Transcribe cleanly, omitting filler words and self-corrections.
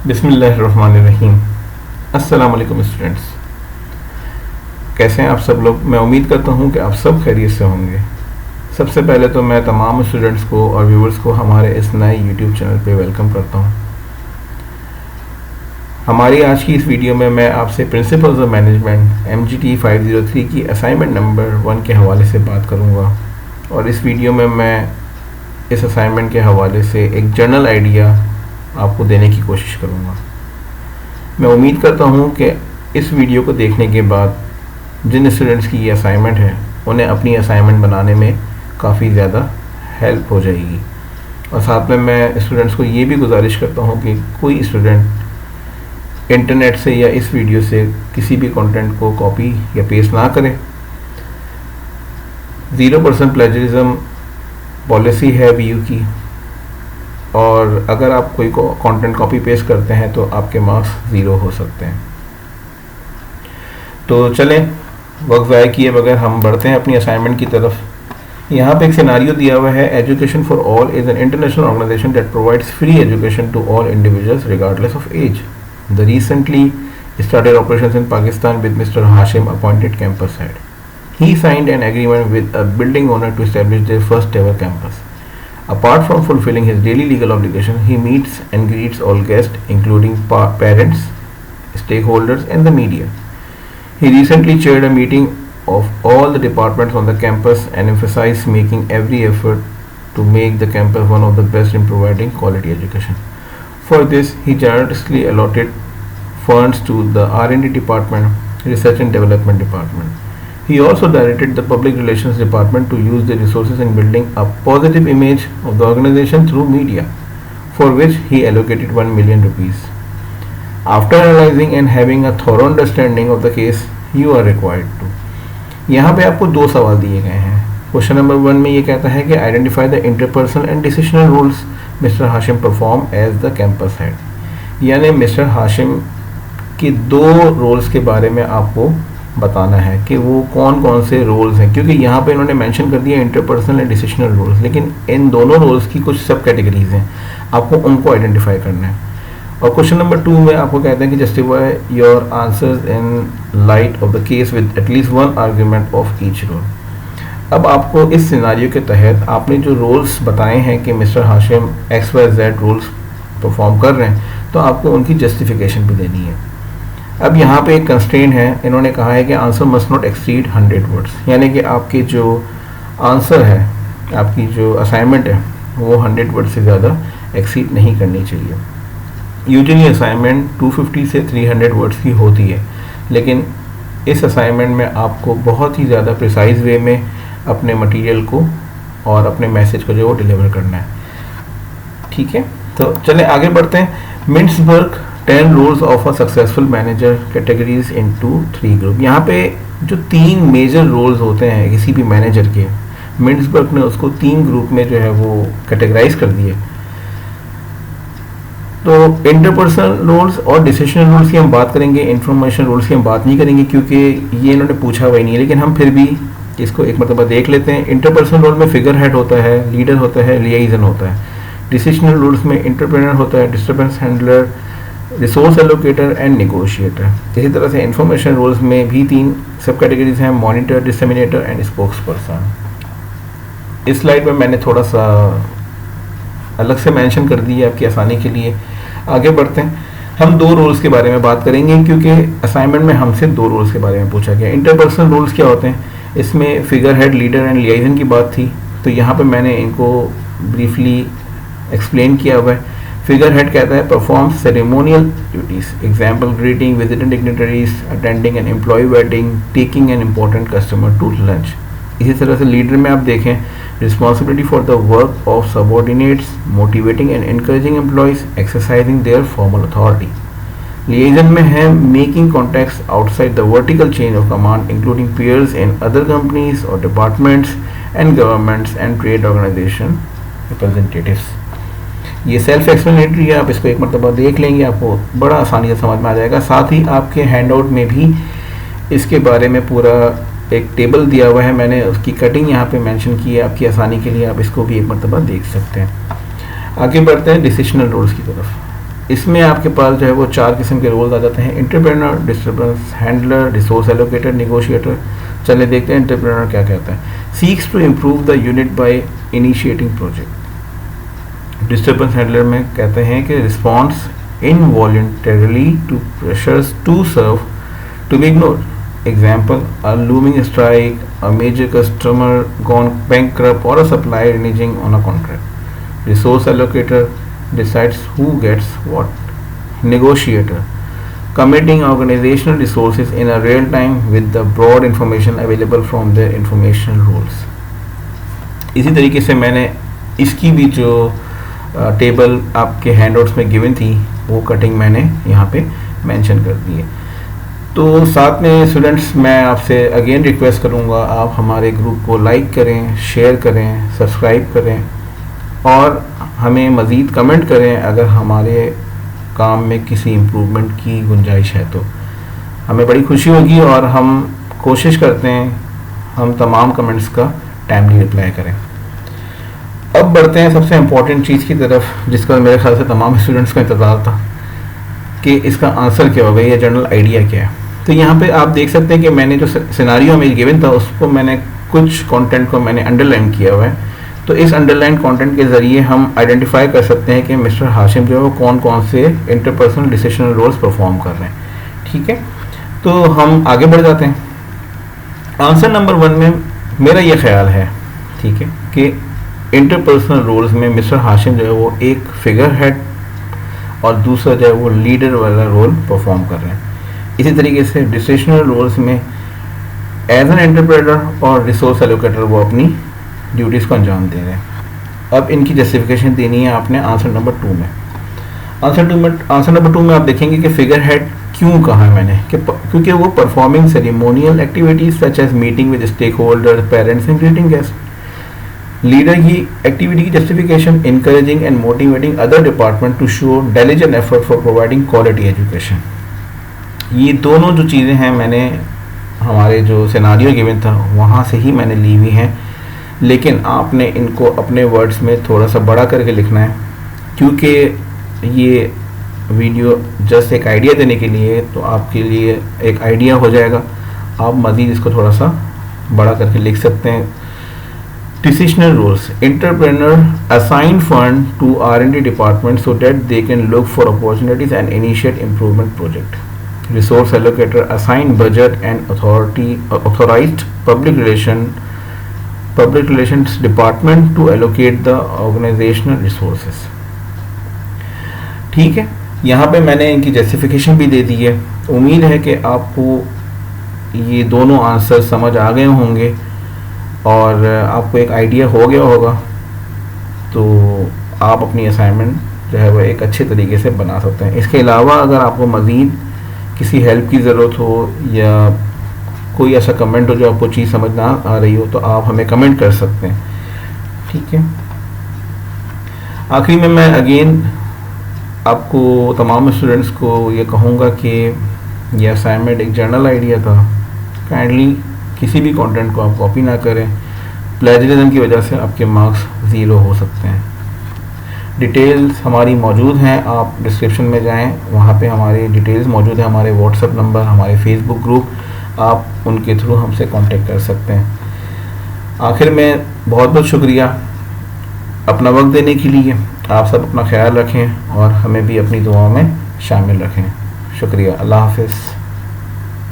बिस्मिल्लाहिर्रहमानिर्रहीम। अस्सलाम वालेकुम स्टूडेंट्स, कैसे हैं आप सब लोग। मैं उम्मीद करता हूं कि आप सब खैरियत से होंगे। सबसे पहले तो मैं तमाम स्टूडेंट्स को और व्यूवर्स को हमारे इस नए यूट्यूब चैनल पे वेलकम करता हूं। हमारी आज की इस वीडियो में मैं आपसे प्रिंसिपल्स ऑफ मैनेजमेंट MGT 503 की असाइनमेंट नंबर 1 के हवाले से बात करूंगा और इस वीडियो में मैं इस असाइनमेंट के हवाले से एक जनरल आइडिया आपको देने की कोशिश करूंगा। मैं उम्मीद करता हूं कि इस वीडियो को देखने के बाद जिन स्टूडेंट्स की ये असाइनमेंट है उन्हें अपनी असाइनमेंट बनाने में काफ़ी ज़्यादा हेल्प हो जाएगी। और साथ में मैं स्टूडेंट्स को ये भी गुजारिश करता हूं कि कोई स्टूडेंट इंटरनेट से या इस वीडियो से किसी भी कंटेंट को कॉपी या पेस्ट ना करें। 0% प्लेजरिज्म पॉलिसी है VU की, और अगर आप कोई कंटेंट कॉपी पेस्ट करते हैं तो आपके मार्क्स 0 हो सकते हैं। तो चलें वक्त ज़ाया किए बगैर हम बढ़ते हैं अपनी असाइनमेंट की तरफ। यहाँ पे एक सिनारियो दिया हुआ है। Education for all is an international organization that provides free education to all individuals regardless of age. The recently started operations in Pakistan with Mr. Hashim appointed campus head. He signed an agreement with a building owner to establish their first ever campus. Apart from fulfilling his daily legal obligations, he meets and greets all guests, including parents, stakeholders, and the media. He recently chaired a meeting of all the departments on the campus and emphasized making every effort to make the campus one of the best in providing quality education. For this, he generously allotted funds to the R&D department, Research and Development department. He also directed the Public Relations Department to use their resources in building a positive image of the organization through media, for which he allocated 1 million rupees. After analyzing and having a thorough understanding of the case, you are required to. यहाँ पे आपको 2 सवाल दिए गए हैं। Question number 1 में ये कहता है कि identify the interpersonal and decisional roles mister Hashim perform as the campus head. यानी मिस्टर हाशिम की 2 रोल्स के बारे में आपको बताना है कि वो कौन कौन से रोल्स हैं, क्योंकि यहाँ पे इन्होंने मेंशन कर दिया इंटरपर्सनल एंड डिसीजनल रोल्स, लेकिन इन दोनों रोल्स की कुछ सब कैटेगरीज हैं, आपको उनको आइडेंटिफाई करना है। और क्वेश्चन नंबर 2 में आपको कहते हैं कि justify your answers in light of the case with at least 1 argument of each role. अब आपको इस सिनारियो के तहत आपने जो रोल्स बताए हैं कि mister Hashim XYZ roles perform कर रहे हैं, तो आपको उनकी जस्टिफिकेशन भी देनी है। अब यहाँ पे एक कंस्ट्रेंट है, इन्होंने कहा है कि answer must not exceed 100 words, यानी कि आपके जो आंसर है, आपकी जो असाइनमेंट है वो 100 वर्ड से ज़्यादा एक्सीड नहीं करनी चाहिए। यूजुअली असाइनमेंट 250 से 300 वर्ड्स की होती है, लेकिन इस असाइनमेंट में आपको बहुत ही ज़्यादा प्रिसाइज वे में अपने मटेरियल को और अपने मैसेज को जो वो डिलीवर करना है। ठीक है, तो चलें आगे बढ़ते हैं। Mintzberg 10 roles of a successful manager categories into 3 group. यहाँ पे जो 3 मेजर रोल्स होते हैं किसी भी मैनेजर के, मिन्सबर्ग ने उसको 3 ग्रुप में जो है वो कैटेगराइज कर दिए। तो इंटरपर्सनल रोल्स और डिसीजनल रोल्स की हम बात करेंगे, इंफॉर्मेशन रोल्स की हम बात नहीं करेंगे क्योंकि ये इन्होंने पूछा हुआ ही नहीं है, लेकिन हम फिर भी इसको एक मरतबा देख लेते हैं। इंटरपर्सनल रोल में फिगर हेड होता है, लीडर होता है, लियाइजन होता है। डिसीजनल रोल्स में इंटरप्रेन्योर होता है, disturbance handler, resource allocator and negotiator. इसी तरह से इंफॉर्मेशन रोल्स में भी 3 सब कैटेगरीज हैं, मॉनिटर, डिसेमिनेटर एंड स्पोक्स पर्सन। इस स्लाइड में मैंने थोड़ा सा अलग से मेंशन कर दी है आपकी आसानी के लिए। आगे बढ़ते हैं, हम 2 रोल्स के बारे में बात करेंगे क्योंकि असाइनमेंट में हमसे 2 रोल्स के बारे में पूछा गया। इंटरपर्सनल रोल्स क्या होते हैं, इसमें फिगर हेड, लीडर एंड लियाइजन की बात थी, तो यहाँ पे मैंने इनको ब्रीफली एक्सप्लेन किया हुआ है। फिगर हेड कहता है perform ceremonial duties, example greeting visiting dignitaries, attending an employee wedding, taking an important customer to lunch. इसी तरह से लीडर में आप देखें responsibility for the work of subordinates, motivating and encouraging employees, exercising their formal authority. Liaison में है making contacts outside the vertical chain of command including peers in other companies और departments and governments and trade organisation representatives. ये self explanatory है, आप इसको एक मरतबा देख लेंगे, आपको बड़ा आसानी से समझ में आ जाएगा। साथ ही आपके हैंडआउट में भी इसके बारे में पूरा एक टेबल दिया हुआ है, मैंने उसकी कटिंग यहाँ पे मेंशन की है आपकी आसानी के लिए, आप इसको भी एक मरतबा देख सकते हैं। आगे बढ़ते हैं डिसीजनल रोल्स की तरफ। इसमें आपके पास जो है वो 4 किस्म के रोल्स आ जाते हैं: entrepreneur, disturbance handler, resource allocator, negotiator. चलिए देखते हैं एंटरप्रेन्योर क्या कहता है। Seeks to improve the unit by initiating project. Disturbance handler में कहते हैं कि response involuntarily to pressures to serve to be ignored. Example: a looming strike, a major customer gone bankrupt, or a supplier reneging on a contract. Resource allocator decides who gets what. Negotiator: committing organizational resources in a real time with the broad information available from their informational rules. इसी तरीके से मैंने इसकी भी जो table आपके handouts में given थी वो कटिंग मैंने यहाँ पे मेंशन कर दी है। तो साथ में स्टूडेंट्स मैं आपसे अगेन रिक्वेस्ट करूँगा, आप हमारे ग्रुप को लाइक करें, शेयर करें, सब्सक्राइब करें और हमें मज़ीद कमेंट करें अगर हमारे काम में किसी इम्प्रूवमेंट की गुंजाइश है तो हमें बड़ी खुशी होगी और हम कोशिश करते हैं हम तमाम कमेंट्स का टाइमली रिप्लाई करें। अब बढ़ते हैं सबसे इम्पॉर्टेंट चीज़ की तरफ जिसका मेरे ख्याल से तमाम स्टूडेंट्स का इंतज़ार था कि इसका आंसर क्या होगा या जनरल आइडिया क्या है। तो यहाँ पे आप देख सकते हैं कि मैंने जो सिनारियो मेरी गिवन था उसको मैंने कुछ कंटेंट को मैंने अंडरलाइन किया हुआ है। तो इस अंडरलाइन कंटेंट के ज़रिए हम आइडेंटिफाई कर सकते हैं कि मिस्टर हाशिम जो है वो कौन कौन से इंटरपर्सनल डिसीजनल रोल्स परफॉर्म कर रहे हैं। ठीक है, तो हम आगे बढ़ जाते हैं। आंसर नंबर 1 में मेरा ये ख्याल है, ठीक है, कि इंटरपर्सनल रोल्स में मिस्टर हाशिम जो है वो एक फिगर हेड और दूसरा जो है वो लीडर वाला रोल परफॉर्म कर रहे हैं। इसी तरीके से डिसीजनल रोल्स में एज एन इंटरप्रेटर और रिसोर्स एलोकेटर वो अपनी ड्यूटीज़ को अंजाम दे रहे हैं। अब इनकी जस्टिफिकेशन देनी है आपने आंसर नंबर 2 में। आंसर नंबर 2 में आप देखेंगे कि फिगर हेड क्यों कहा है मैंने कि क्योंकि वो performing ceremonial activities such as meeting with stakeholder, parents and greeting guest. Leader की एक्टिविटी की justification encouraging and motivating other department to show diligent effort for providing quality education। ये दोनों जो चीज़ें हैं मैंने हमारे जो सिनारियो गिवन था वहाँ से ही मैंने ली हुई हैं, लेकिन आपने इनको अपने वर्ड्स में थोड़ा सा बड़ा करके लिखना है क्योंकि ये वीडियो जस्ट एक आइडिया देने के लिए, तो आपके लिए एक आइडिया हो जाएगा। आप मज़ीद इसको थोड़ा सा बड़ा करके लिख सकते हैं। Decisional roles: entrepreneur assign fund to R&D department so that they can look for opportunities and initiate improvement project. Resource allocator assign budget and authorized public relations department to allocate the organizational resources। ठीक है, यहाँ पे मैंने इनकी justification भी दे दी है। उम्मीद है कि आपको ये दोनों आंसर समझ आ गए होंगे और आपको एक आइडिया हो गया होगा, तो आप अपनी असाइनमेंट जो है वो एक अच्छे तरीके से बना सकते हैं। इसके अलावा अगर आपको मज़ीद किसी हेल्प की ज़रूरत हो या कोई ऐसा कमेंट हो जो आपको चीज़ समझ ना आ रही हो तो आप हमें कमेंट कर सकते हैं। ठीक है, आखिरी में मैं अगेन आपको तमाम स्टूडेंट्स को ये कहूँगा कि ये असाइनमेंट एक जर्नल आइडिया था। काइंडली किसी भी कंटेंट को आप कॉपी ना करें, प्लेजरिज्म की वजह से आपके मार्क्स 0 हो सकते हैं। डिटेल्स हमारी मौजूद हैं, आप डिस्क्रिप्शन में जाएं, वहाँ पे हमारी डिटेल्स मौजूद है, हमारे व्हाट्सएप नंबर, हमारे फेसबुक ग्रुप, आप उनके थ्रू हमसे कांटेक्ट कर सकते हैं। आखिर में बहुत बहुत शुक्रिया अपना वक्त देने के लिए। आप सब अपना ख्याल रखें और हमें भी अपनी दुआओं में शामिल रखें। शुक्रिया। अल्लाह हाफ़िज़।